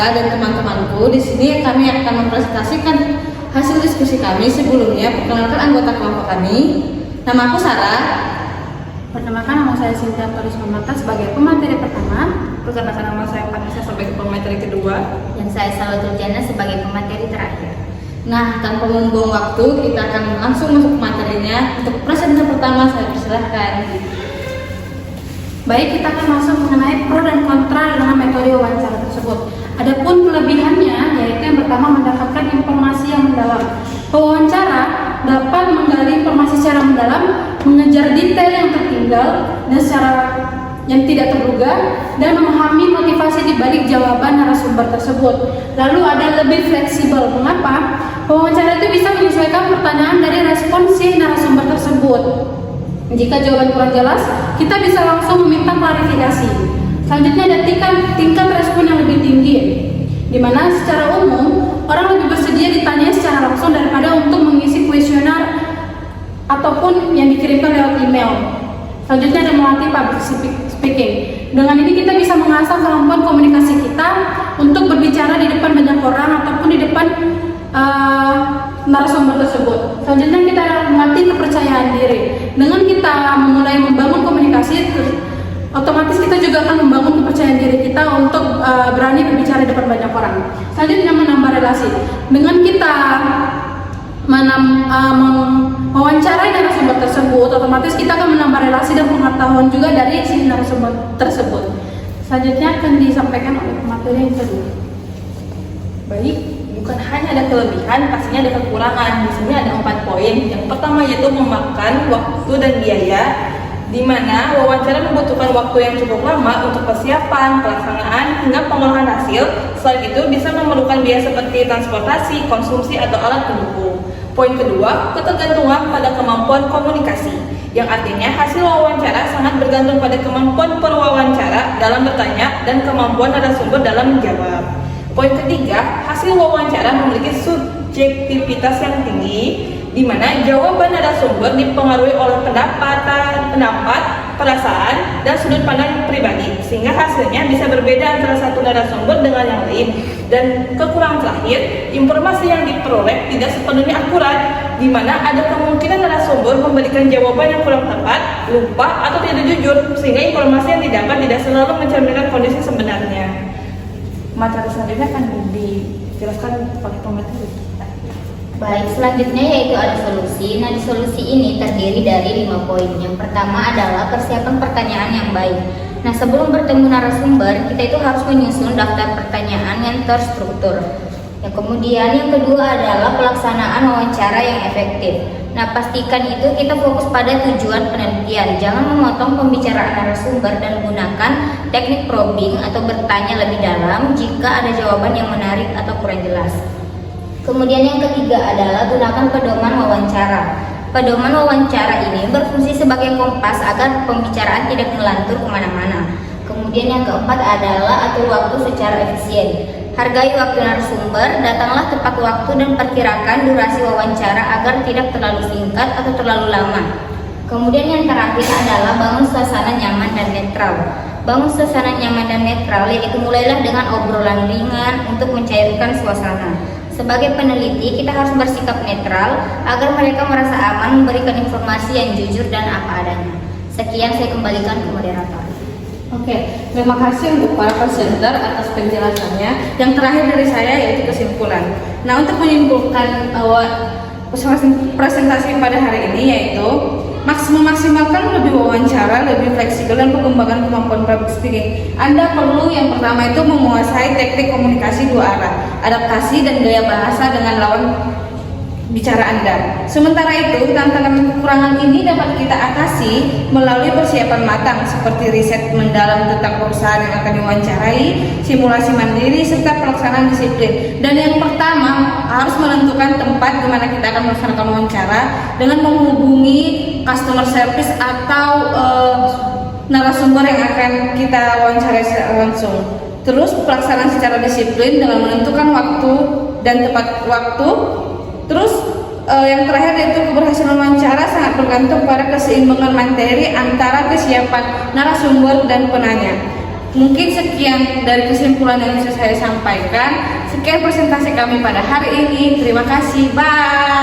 Sarah dan teman-temanku. Di sini kami akan mempresentasikan hasil diskusi kami sebelumnya. Perkenalkan anggota kelompok kami. Nama aku Sarah. Perkenalkan, nama saya Cynthia Toris Mamata sebagai pemateri pertama. Perkenalkan, nama saya Vanessa sebagai pemateri kedua. Dan saya Salwa Turjana sebagai pemateri terakhir. Nah, tanpa membuang waktu, kita akan langsung masuk ke materinya. Untuk presentasi pertama, saya persilahkan. Baik, kita akan masuk mengenai pro dan kontra dengan metode wawancara tersebut. Adapun kelebihannya, yaitu yang pertama mendapatkan informasi yang mendalam. Pewawancara dapat menggali informasi secara mendalam, mengejar detail yang tertinggal dan secara yang tidak terduga, dan memahami motivasi di balik jawaban narasumber tersebut. Lalu ada lebih fleksibel. Mengapa? Pewawancara itu bisa menyesuaikan pertanyaan dari respon si narasumber tersebut. Jika jawaban kurang jelas, kita bisa langsung meminta klarifikasi. Selanjutnya ada tingkat respon yang lebih tinggi, di mana secara umum orang lebih bersedia ditanya secara langsung daripada untuk mengisi kuesioner ataupun yang dikirimkan lewat email. Selanjutnya ada melatih public speaking. Dengan ini kita bisa mengasah kemampuan komunikasi kita untuk berbicara di depan banyak orang ataupun di depan narasumber tersebut. Selanjutnya kita melatih kepercayaan diri. Dengan kita memulai membangun komunikasi, otomatis kita juga akan membangun kepercayaan diri kita untuk berani berbicara di depan banyak orang. Selanjutnya menambah relasi. Dengan kita mewawancarai narasumber tersebut, otomatis kita akan menambah relasi dan pengetahuan juga dari si narasumber tersebut. Selanjutnya akan disampaikan oleh pemateri yang kedua. Baik, bukan hanya ada kelebihan, pastinya ada kekurangan. Di sini ada 4 poin. Yang pertama yaitu memakan waktu dan biaya, di mana wawancara membutuhkan waktu yang cukup lama untuk persiapan, pelaksanaan, hingga pengolahan hasil. Selain itu bisa memerlukan biaya seperti transportasi, konsumsi, atau alat pendukung. Poin kedua, ketergantungan pada kemampuan komunikasi, yang artinya hasil wawancara sangat bergantung pada kemampuan perwawancara dalam bertanya dan kemampuan narasumber dalam menjawab. Poin ketiga, hasil wawancara memiliki subjektivitas yang tinggi, di mana jawaban narasumber dipengaruhi oleh pendapat, perasaan, dan sudut pandang pribadi, sehingga hasilnya bisa berbeda antara satu narasumber dengan yang lain. Dan kekurangan terakhir, informasi yang diperoleh tidak sepenuhnya akurat, di mana ada kemungkinan narasumber memberikan jawaban yang kurang tepat, lupa, atau tidak jujur, sehingga informasi yang didapat tidak selalu mencerminkan kondisi sebenarnya. Materi selanjutnya akan dijelaskan oleh pemateri. Baik, selanjutnya yaitu ada solusi. Nah, di solusi ini terdiri dari 5 poin. Yang pertama adalah persiapan pertanyaan yang baik. Nah, sebelum bertemu narasumber, kita itu harus menyusun daftar pertanyaan yang terstruktur. Yang kemudian yang kedua adalah pelaksanaan wawancara yang efektif. Nah, pastikan itu kita fokus pada tujuan penelitian. Jangan memotong pembicaraan narasumber dan gunakan teknik probing atau bertanya lebih dalam jika ada jawaban yang menarik atau kurang jelas. Kemudian yang ketiga adalah gunakan pedoman wawancara. Pedoman wawancara ini berfungsi sebagai kompas agar pembicaraan tidak melantur kemana-mana. Kemudian yang keempat adalah atur waktu secara efisien. Hargai waktu narasumber, datanglah tepat waktu dan perkirakan durasi wawancara agar tidak terlalu singkat atau terlalu lama. Kemudian yang terakhir adalah bangun suasana nyaman dan netral. Bangun suasana nyaman dan netral yaitu mulailah dengan obrolan ringan untuk mencairkan suasana. Sebagai peneliti, kita harus bersikap netral agar mereka merasa aman memberikan informasi yang jujur dan apa adanya. Sekian, saya kembalikan ke moderator. Oke, terima kasih untuk para presenter atas penjelasannya. Yang terakhir dari saya yaitu kesimpulan. Nah, untuk menyimpulkan presentasi pada hari ini yaitu memaksimalkan lebih wawancara, lebih fleksibel, dan pengembangan kemampuan public speaking. Anda perlu yang pertama itu menguasai teknik komunikasi 2 arah, adaptasi dan gaya bahasa dengan lawan bicara Anda. Sementara itu, tantangan kekurangan ini dapat kita atasi melalui persiapan matang seperti riset mendalam tentang perusahaan yang akan diwawancarai, simulasi mandiri, serta pelaksanaan disiplin. Dan yang pertama, harus menentukan tempat di mana kita akan melaksanakan wawancara dengan menghubungi customer service atau narasumber yang akan kita wawancarai secara langsung. Terus pelaksanaan secara disiplin dengan menentukan waktu dan tepat waktu. Terus yang terakhir yaitu keberhasilan wawancara sangat bergantung pada keseimbangan materi antara kesiapan narasumber dan penanya. Mungkin sekian dari kesimpulan yang bisa saya sampaikan. Sekian presentasi kami pada hari ini. Terima kasih. Bye.